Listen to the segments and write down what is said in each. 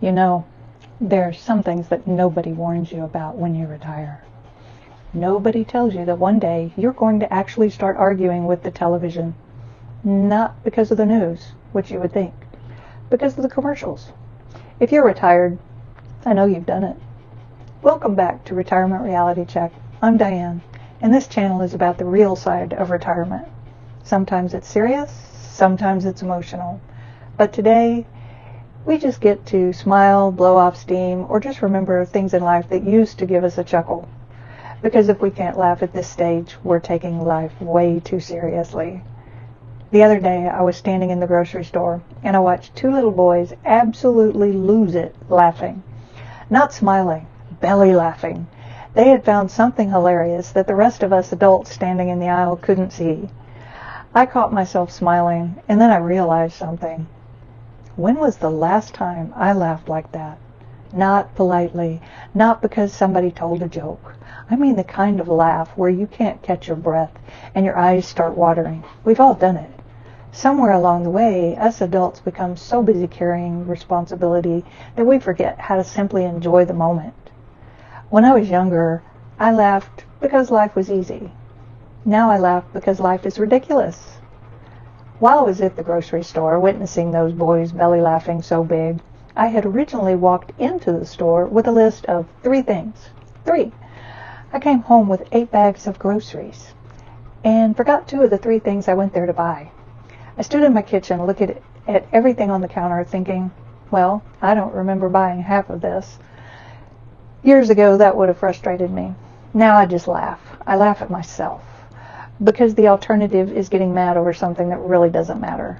You know, there's some things that nobody warns you about when you retire. Nobody tells you that one day you're going to actually start arguing with the television. Not because of the news, which you would think, because of the commercials. If you're retired, I know you've done it. Welcome back to Retirement Reality Check. I'm Diane, and this channel is about the real side of retirement. Sometimes it's serious, sometimes it's emotional. But today, we just get to smile, blow off steam, or just remember things in life that used to give us a chuckle. Because if we can't laugh at this stage, we're taking life way too seriously. The other day, I was standing in the grocery store, and I watched two little boys absolutely lose it laughing. Not smiling, belly laughing. They had found something hilarious that the rest of us adults standing in the aisle couldn't see. I caught myself smiling, and then I realized something. When was the last time I laughed like that? Not politely, not because somebody told a joke. I mean the kind of laugh where you can't catch your breath and your eyes start watering. We've all done it. Somewhere along the way, us adults become so busy carrying responsibility that we forget how to simply enjoy the moment. When I was younger, I laughed because life was easy. Now I laugh because life is ridiculous. While I was at the grocery store witnessing those boys belly laughing so big, I had originally walked into the store with a list of 3 things. 3. I came home with 8 bags of groceries and forgot 2 of the 3 things I went there to buy. I stood in my kitchen looking at everything on the counter thinking, well, I don't remember buying half of this. Years ago, that would have frustrated me. Now I just laugh. I laugh at myself because the alternative is getting mad over something that really doesn't matter.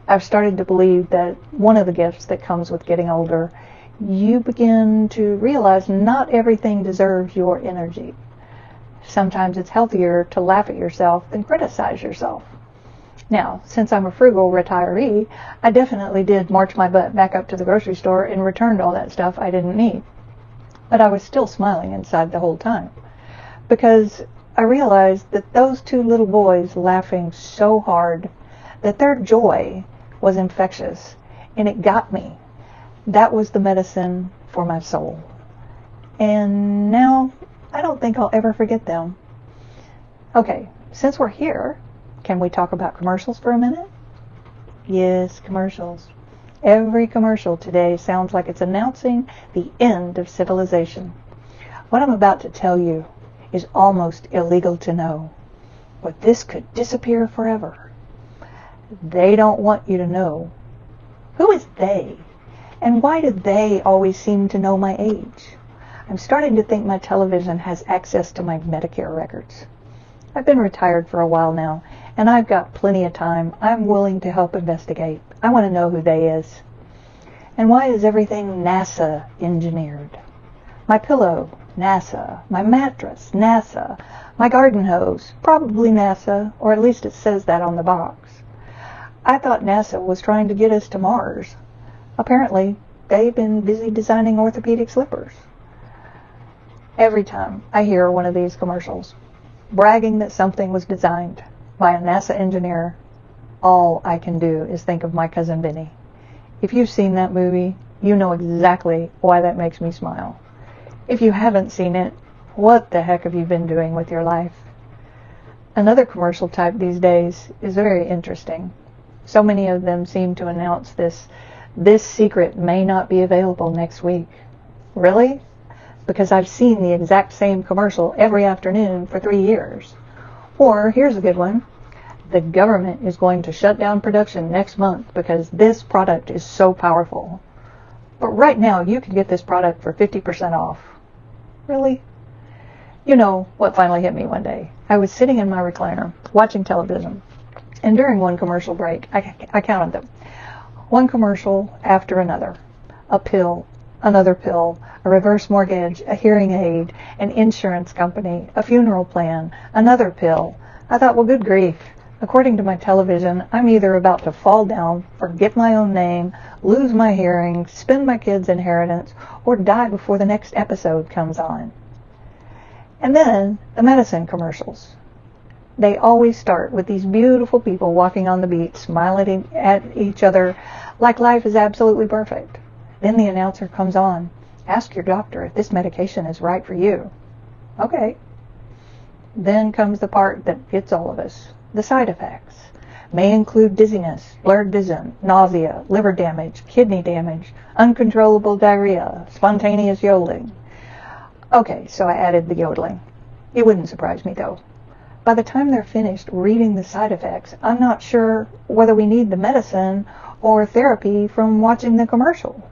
I've started to believe that one of the gifts that comes with getting older, you begin to realize not everything deserves your energy. Sometimes it's healthier to laugh at yourself than criticize yourself. Now, since I'm a frugal retiree, I definitely did march my butt back up to the grocery store and returned all that stuff I didn't need. But I was still smiling inside the whole time because I realized that those 2 little boys laughing so hard that their joy was infectious, and it got me. That was the medicine for my soul. And now, I don't think I'll ever forget them. Okay, since we're here, can we talk about commercials for a minute? Yes, commercials. Every commercial today sounds like it's announcing the end of civilization. What I'm about to tell you is almost illegal to know, but this could disappear forever. They don't want you to know. Who is they? And why do they always seem to know my age? I'm starting to think my television has access to my Medicare records. I've been retired for a while now, and I've got plenty of time. I'm willing to help investigate. I want to know who they is. And why is everything NASA engineered? My pillow, NASA. My mattress, NASA. My garden hose, probably NASA, or at least it says that on the box. I thought NASA was trying to get us to Mars. Apparently, they've been busy designing orthopedic slippers. Every time I hear one of these commercials, bragging that something was designed by a NASA engineer, all I can do is think of My Cousin Vinny. If you've seen that movie, you know exactly why that makes me smile. If you haven't seen it, what the heck have you been doing with your life? Another commercial type these days is very interesting. So many of them seem to announce this secret may not be available next week. Really? Because I've seen the exact same commercial every afternoon for 3 years. Or, here's a good one. The government is going to shut down production next month because this product is so powerful. But right now, you can get this product for 50% off. Really? You know what finally hit me one day? I was sitting in my recliner, watching television, and during one commercial break, I counted them. One commercial after another. A pill, another pill, a reverse mortgage, a hearing aid, an insurance company, a funeral plan, another pill. I thought, well, good grief. According to my television, I'm either about to fall down, forget my own name, lose my hearing, spend my kids' inheritance, or die before the next episode comes on. And then, the medicine commercials. They always start with these beautiful people walking on the beach, smiling at each other like life is absolutely perfect. Then the announcer comes on. Ask your doctor if this medication is right for you. Okay. Then comes the part that gets all of us. The side effects may include dizziness, blurred vision, nausea, liver damage, kidney damage, uncontrollable diarrhea, spontaneous yodeling. Okay, so I added the yodeling. It wouldn't surprise me though. By the time they're finished reading the side effects, I'm not sure whether we need the medicine or therapy from watching the commercial.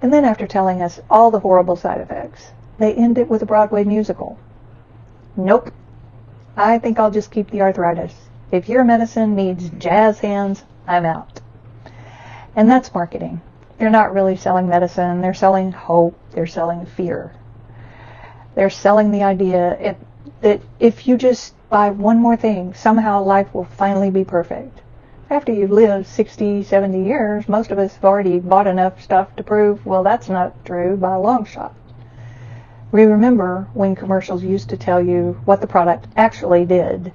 And then after telling us all the horrible side effects, they end it with a Broadway musical. Nope. I think I'll just keep the arthritis. If your medicine needs jazz hands, I'm out. And that's marketing. They're not really selling medicine. They're selling hope. They're selling fear. They're selling the idea that if you just buy one more thing, somehow life will finally be perfect. After you've lived 60, 70 years, most of us have already bought enough stuff to prove, well, that's not true by a long shot. We remember when commercials used to tell you what the product actually did.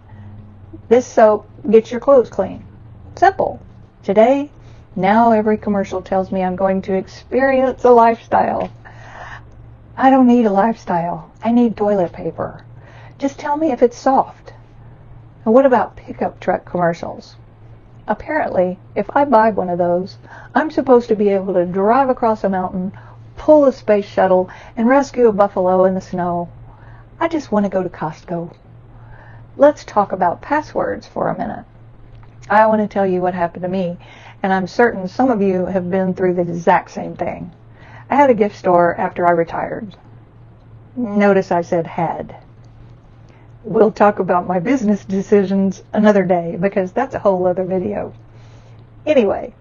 This soap gets your clothes clean. Simple. Today, now every commercial tells me I'm going to experience a lifestyle. I don't need a lifestyle. I need toilet paper. Just tell me if it's soft. And what about pickup truck commercials? Apparently, if I buy one of those, I'm supposed to be able to drive across a mountain, pull a space shuttle, and rescue a buffalo in the snow. I just want to go to Costco. Let's talk about passwords for a minute. I want to tell you what happened to me, and I'm certain some of you have been through the exact same thing. I had a gift store after I retired. Notice I said had. We'll talk about my business decisions another day because that's a whole other video. Anyway,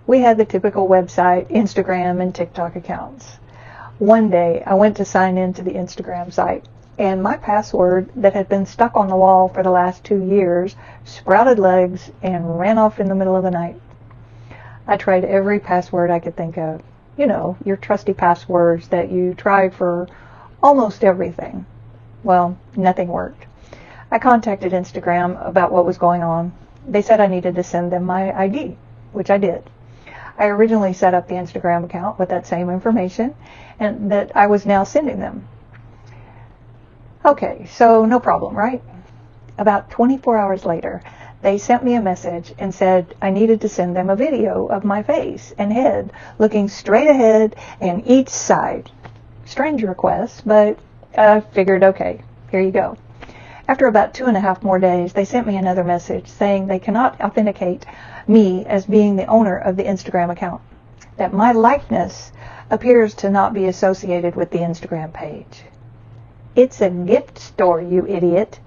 we had the typical website, Instagram, and TikTok accounts. One day, I went to sign into the Instagram site, and my password that had been stuck on the wall for the last 2 years sprouted legs and ran off in the middle of the night. I tried every password I could think of. You know, your trusty passwords that you try for almost everything. Well, nothing worked. I contacted Instagram about what was going on. They said I needed to send them my ID, which I did. I originally set up the Instagram account with that same information and that I was now sending them. Okay, so no problem, right? About 24 hours later, they sent me a message and said I needed to send them a video of my face and head looking straight ahead and each side. Strange request, but I figured, okay, here you go. After about 2.5 more days, they sent me another message saying they cannot authenticate me as being the owner of the Instagram account, that my likeness appears to not be associated with the Instagram page. It's a gift store, you idiot.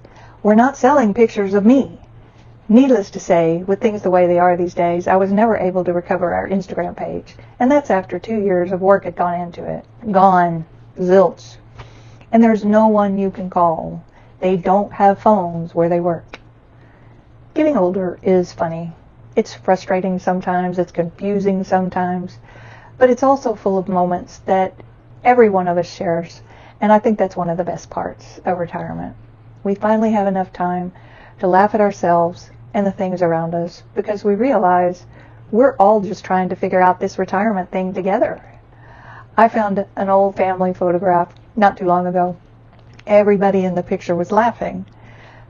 We're not selling pictures of me. Needless to say, with things the way they are these days, I was never able to recover our Instagram page, and that's after 2 years of work had gone into it. Gone. Zilch. And there's no one you can call. They don't have phones where they work. Getting older is funny. It's frustrating sometimes, it's confusing sometimes, but it's also full of moments that every one of us shares, and I think that's one of the best parts of retirement. We finally have enough time to laugh at ourselves and the things around us because we realize we're all just trying to figure out this retirement thing together. I found an old family photograph not too long ago. Everybody in the picture was laughing.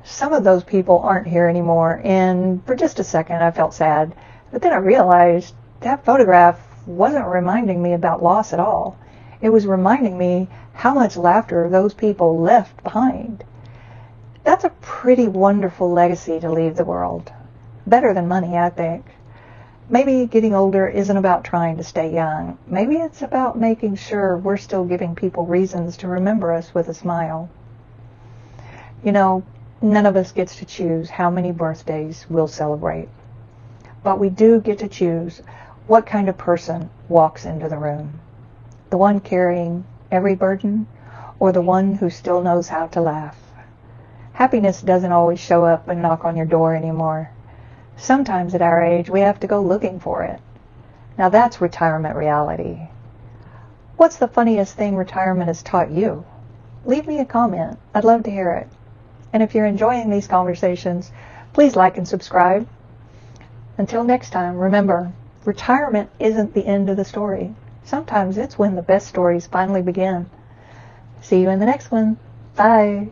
Some of those people aren't here anymore, and for just a second I felt sad. But then I realized that photograph wasn't reminding me about loss at all. It was reminding me how much laughter those people left behind. That's a pretty wonderful legacy to leave the world. Better than money, I think. Maybe getting older isn't about trying to stay young. Maybe it's about making sure we're still giving people reasons to remember us with a smile. You know, none of us gets to choose how many birthdays we'll celebrate. But we do get to choose what kind of person walks into the room. The one carrying every burden, or the one who still knows how to laugh. Happiness doesn't always show up and knock on your door anymore. Sometimes at our age, we have to go looking for it. Now that's retirement reality. What's the funniest thing retirement has taught you? Leave me a comment. I'd love to hear it. And if you're enjoying these conversations, please like and subscribe. Until next time, remember, Retirement isn't the end of the story. Sometimes it's when the best stories finally begin. See you in the next one. Bye.